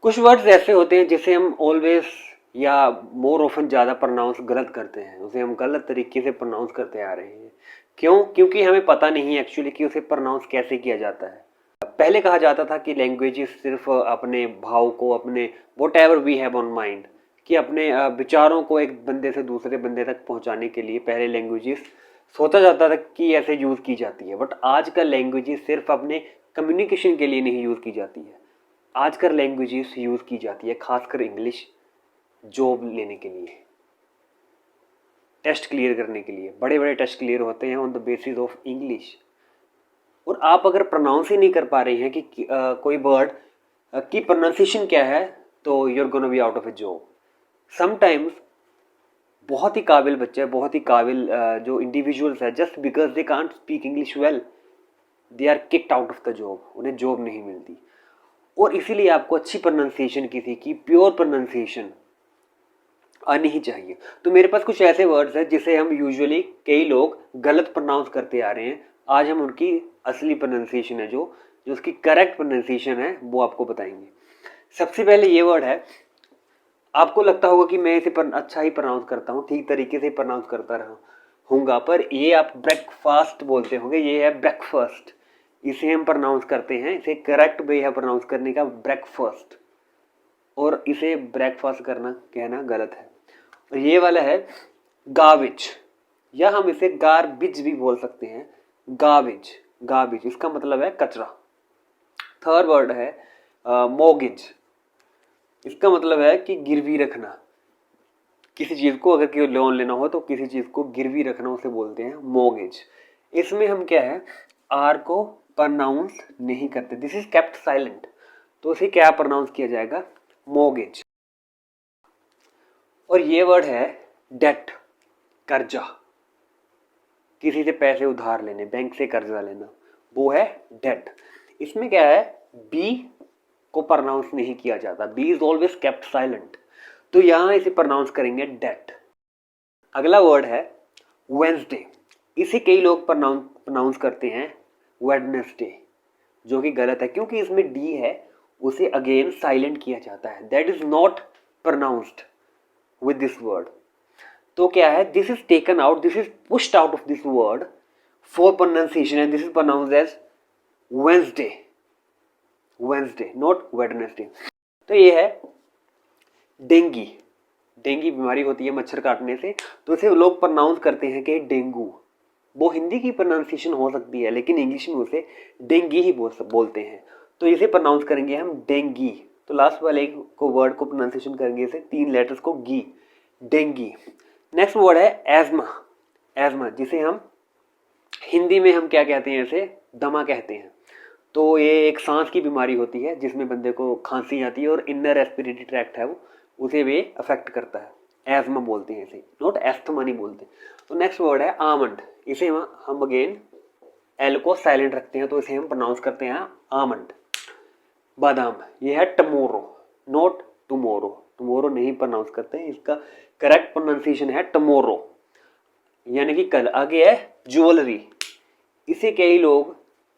कुछ वर्ड्स ऐसे होते हैं जिसे हम ऑलवेज या मोर ऑफन ज़्यादा प्रोनाउंस गलत करते हैं, उसे हम गलत तरीके से प्रोनाउंस करते आ रहे हैं। क्यों? क्योंकि हमें पता नहीं है एक्चुअली कि उसे प्रोनाउंस कैसे किया जाता है। पहले कहा जाता था कि लैंग्वेजेस सिर्फ अपने भाव को, अपने whatever we have on mind, कि अपने विचारों को एक बंदे से दूसरे बंदे तक पहुंचाने के लिए पहले लैंग्वेजेस सोचा जाता था कि ऐसे यूज़ की जाती है। बट आजकल लैंग्वेजेस सिर्फ अपने कम्युनिकेशन के लिए नहीं यूज़ की जाती है, आजकल लैंग्वेजेस यूज़ की जाती है खासकर इंग्लिश जॉब लेने के लिए, टेस्ट क्लियर करने के लिए। बड़े बड़े टेस्ट क्लियर होते हैं on the basis of English. और आप अगर प्रोनाउंस ही नहीं कर पा रहे हैं कि कोई वर्ड की प्रोनाउंसिएशन क्या है, तो you are gonna be out of a job. Sometimes बहुत ही काबिल बच्चे, बहुत ही काबिल जो इंडिविजुअल्स है, just because they can't speak English well, they are kicked out of the job, उन्हें जॉब नहीं मिलती। और इसीलिए आपको अच्छी प्रोनाउंसिएशन किसी की प्योर प्रोनाउंसिएशन आनी ही चाहिए। तो मेरे पास कुछ ऐसे वर्ड्स हैं जिसे हम यूजुअली कई लोग गलत प्रोनाउंस करते आ रहे हैं। आज हम उनकी असली प्रोनाउंसिएशन है, जो उसकी करेक्ट प्रोनाउंसिएशन है, वो आपको बताएंगे। सबसे पहले ये वर्ड है, आपको लगता होगा कि मैं इसे अच्छा ही प्रोनाउंस करता हूँ, ठीक तरीके से प्रोनाउंस करता रहा हूँगा, पर ये आप ब्रेकफास्ट बोलते होंगे, ये है ब्रेकफास्ट। इसे हम प्रोनाउंस करते हैं, इसे करेक्ट वे है प्रोनाउंस करने का ब्रेकफास्ट, और इसे ब्रेकफास्ट करना कहना गलत है। और ये वाला है गार्बेज, या हम इसे गार्बेज भी बोल सकते हैं। गार्बेज, गार्बेज इसका मतलब है कचरा। थर्ड वर्ड है मोगेज, इसका मतलब है कि गिरवी रखना। किसी चीज़ को अगर कोई लोन लेना हो तो किसी चीज़ को गिरवी रखना, उसे बोलते हैं मोगेज। इसमें हम क्या है, आर को प्रोनाउंस नहीं करते, दिस इज केप्ट साइलेंट, तो उसे क्या प्रोनाउंस किया जाएगा, मोगेज। और ये वर्ड है डेट, कर्जा, किसी से पैसे उधार लेने, बैंक से कर्जा लेना, वो है डेट। इसमें क्या है, बी को प्रोनाउंस नहीं किया जाता, B is always kept silent, तो यहां इसे प्रोनाउंस करेंगे डेट। अगला वर्ड है वेंसडे, इसे कई लोग प्रोनाउंस करते हैं वेडनेसडे, जो कि गलत है क्योंकि इसमें डी है, उसे अगेन साइलेंट किया जाता है, that is not pronounced with this word। तो क्या है, this is taken out, this is pushed out of this word for pronunciation and this is pronounced as Wednesday, Wednesday not Wednesday। तो ये है dinghy, dinghy बीमारी होती है मच्छर काटने से, तो इसे लोग प्रोनाउंस करते हैं कि डेंगू। वो हिंदी की प्रोनाउंसिएशन हो सकती है लेकिन इंग्लिश में उसे डेंगी ही बोलते हैं, तो इसे प्रोनाउंस करेंगे हम डेंगी। तो लास्ट वाले को वर्ड को प्रोनाउंसिएशन करेंगे इसे 3 लेटर्स को गी, डेंगी। नेक्स्ट वर्ड है एज़मा, एज़मा जिसे हम हिंदी में हम क्या कहते हैं, इसे दमा कहते हैं। तो ये एक सांस की बीमारी होती है जिसमें बंदे को खांसी आती है और इनर रेस्पिरेटरी ट्रैक्ट है वो, उसे भी अफेक्ट करता है, एज़मा बोलते हैं इसे, नॉट एस्थमा नहीं बोलते। तो नेक्स्ट वर्ड है आमंड, इसे हम अगेन एल को साइलेंट रखते हैं, तो इसे हम प्रोनाउंस करते हैं आमंड। बादाम, ये है टमोरो, नॉट टुमोरो, टुमोरो नहीं प्रोनाउंस करते हैं, इसका करेक्ट प्रोनाउंसिएशन है टमोरो, यानी कि कल। आगे है ज्वेलरी, इसे कई लोग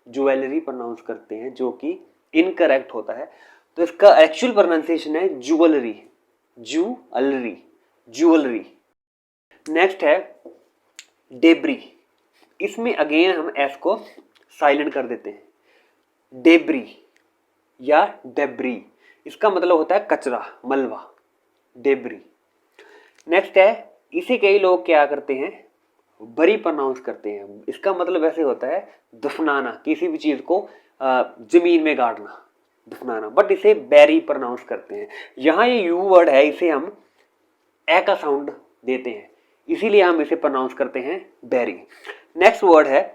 ज्वेलरी प्रोनाउंस करते हैं जो कि इनकरेक्ट होता है, तो इसका एक्चुअल प्रोनाउंसिएशन है ज्वेलरी, ज्वेलरी, ज्वेलरी। नेक्स्ट है डेब्री, इसमें अगेन हम एस को साइलेंट कर देते हैं, डेब्री या डेब्री, इसका मतलब होता है कचरा, मलबा, डेब्री। नेक्स्ट है, इसे कई लोग क्या करते हैं, बरी प्रोनाउंस करते हैं, इसका मतलब ऐसे होता है दफनाना, किसी भी चीज को जमीन में गाड़ना, दफनाना, बट इसे बैरी प्रोनाउंस करते हैं। यहाँ ये यू वर्ड है, इसे हम ए का साउंड देते हैं, इसीलिए हम इसे प्रोनाउंस करते हैं बैरी। नेक्स्ट वर्ड है,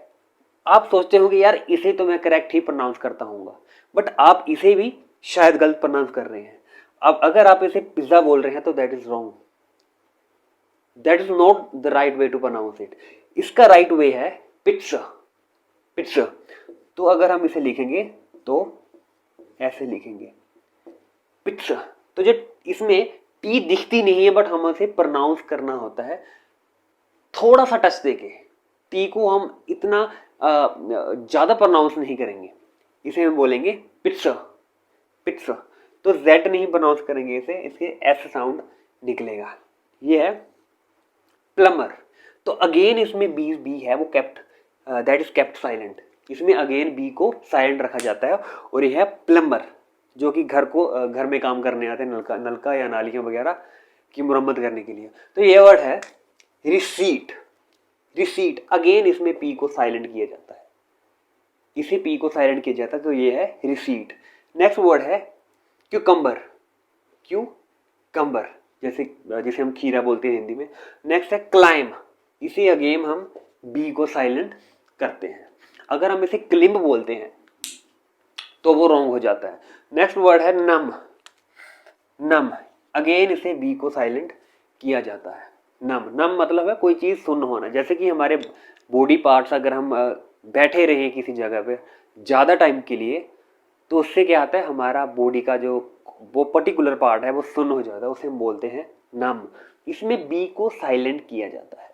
आप सोचते होंगे यार इसे तो मैं करेक्ट ही प्रोनाउंस करता हूँ, बट आप इसे भी शायद गलत प्रोनाउंस कर रहे हैं। अब अगर आप इसे पिज्जा बोल रहे हैं तो that is wrong, that is not the right way to pronounce it. इसका राइट वे है पिज्जा, पिज्जा। तो अगर हम इसे लिखेंगे तो ऐसे लिखेंगे पिज्जा, तो जो इसमें टी दिखती नहीं है बट हम इसे प्रोनाउंस करना होता है थोड़ा सा टच देके, टी को हम इतना ज्यादा प्रोनाउंस नहीं करेंगे, इसे हम बोलेंगे पिज्जा, पिज्जा। तो Z नहीं प्रोनाउंस करेंगे इसे, इसके S साउंड निकलेगा। ये है प्लम्बर। तो अगेन इसमें बी है वो kept, that is kept silent. इसमें अगेन बी को साइलेंट रखा जाता है। और ये है प्लम्बर, जो कि घर में काम करने आते हैं, नलका या नालियाँ वगैरह की मुरम्मत करने के लिए। तो ये वर्ड है रिसीट। रिसीट अगेन इसमें पी को साइलेंट किया जाता है, इसे पी को साइलेंट किया जाता है, तो ये है रिसीट। नेक्स्ट वर्ड है क्यूकम्बर। क्यूकम्बर जिसे हम खीरा बोलते हैं हिंदी में। नेक्स्ट है क्लाइम, इसे अगेन हम बी को साइलेंट करते हैं। अगर हम इसे क्लिम्ब बोलते हैं तो वो रॉन्ग हो जाता है। नेक्स्ट वर्ड है नम। नम अगेन इसे बी को साइलेंट किया जाता है। नम नम मतलब है कोई चीज़ सुन्न होना। जैसे कि हमारे बॉडी पार्ट्स, अगर हम बैठे रहे किसी जगह पे ज़्यादा टाइम के लिए, तो उससे क्या आता है, हमारा बॉडी का जो वो पर्टिकुलर पार्ट है वो सुन्न हो जाता है, उसे हम बोलते हैं नम। इसमें बी को साइलेंट किया जाता है।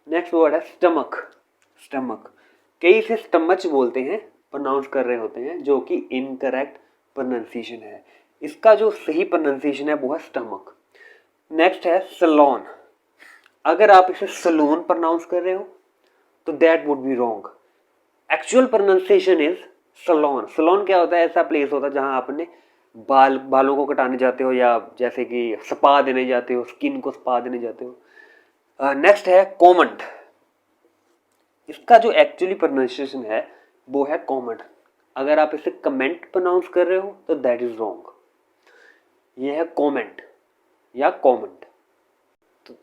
नेक्स्ट वर्ड है स्टमक। स्टमक कई इसे स्टमच बोलते हैं, प्रोनाउंस कर रहे होते हैं, जो कि इनकरेक्ट प्रोनाउंसिएशन है। इसका जो सही प्रोनाउंसिएशन है वो है स्टमक। नेक्स्ट है सलोन। अगर आप इसे सलून प्रोनाउंस कर रहे हो तो that would be wrong. Actual pronunciation is salon. Salon क्या होता है, ऐसा प्लेस होता है जहां आपने बालों को कटाने जाते हो, या जैसे कि स्पा देने जाते हो, स्किन को स्पा देने जाते हो। नेक्स्ट है कॉमेंट। इसका जो एक्चुअली प्रोनाउंसिएशन है वो है कॉमेंट। अगर आप इसे कमेंट प्रोनाउंस कर रहे हो तो दैट इज रॉन्ग। ये है कॉमेंट या कॉमेंट।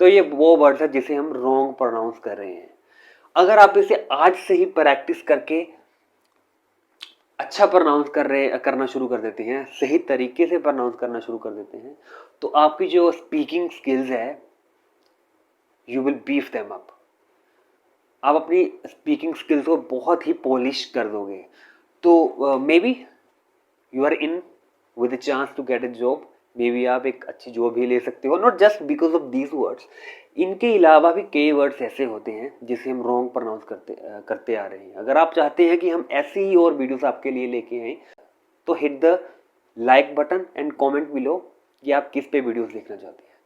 तो ये वो वर्ड है जिसे हम रॉन्ग प्रोनाउंस कर रहे हैं। अगर आप इसे आज से ही प्रैक्टिस करके अच्छा करना शुरू कर देते हैं, सही तरीके से प्रोनाउंस करना शुरू कर देते हैं, तो आपकी जो स्पीकिंग स्किल्स है, you will beef them up. आप अपनी स्पीकिंग स्किल्स को बहुत ही पॉलिश कर दोगे। तो maybe you are in with a chance to get a job. Maybe आप एक अच्छी जॉब भी ले सकते हो, not just because of these words. इनके अलावा भी कई वर्ड्स ऐसे होते हैं जिसे हम रॉन्ग प्रोनाउंस करते आ रहे हैं। अगर आप चाहते हैं कि हम ऐसी ही और वीडियोस आपके लिए लेके आएँ, तो hit the like button and comment below कि आप किस पे वीडियोस देखना चाहते हैं।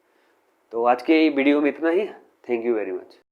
तो आज के वीडियो में इतना ही। Thank you very much.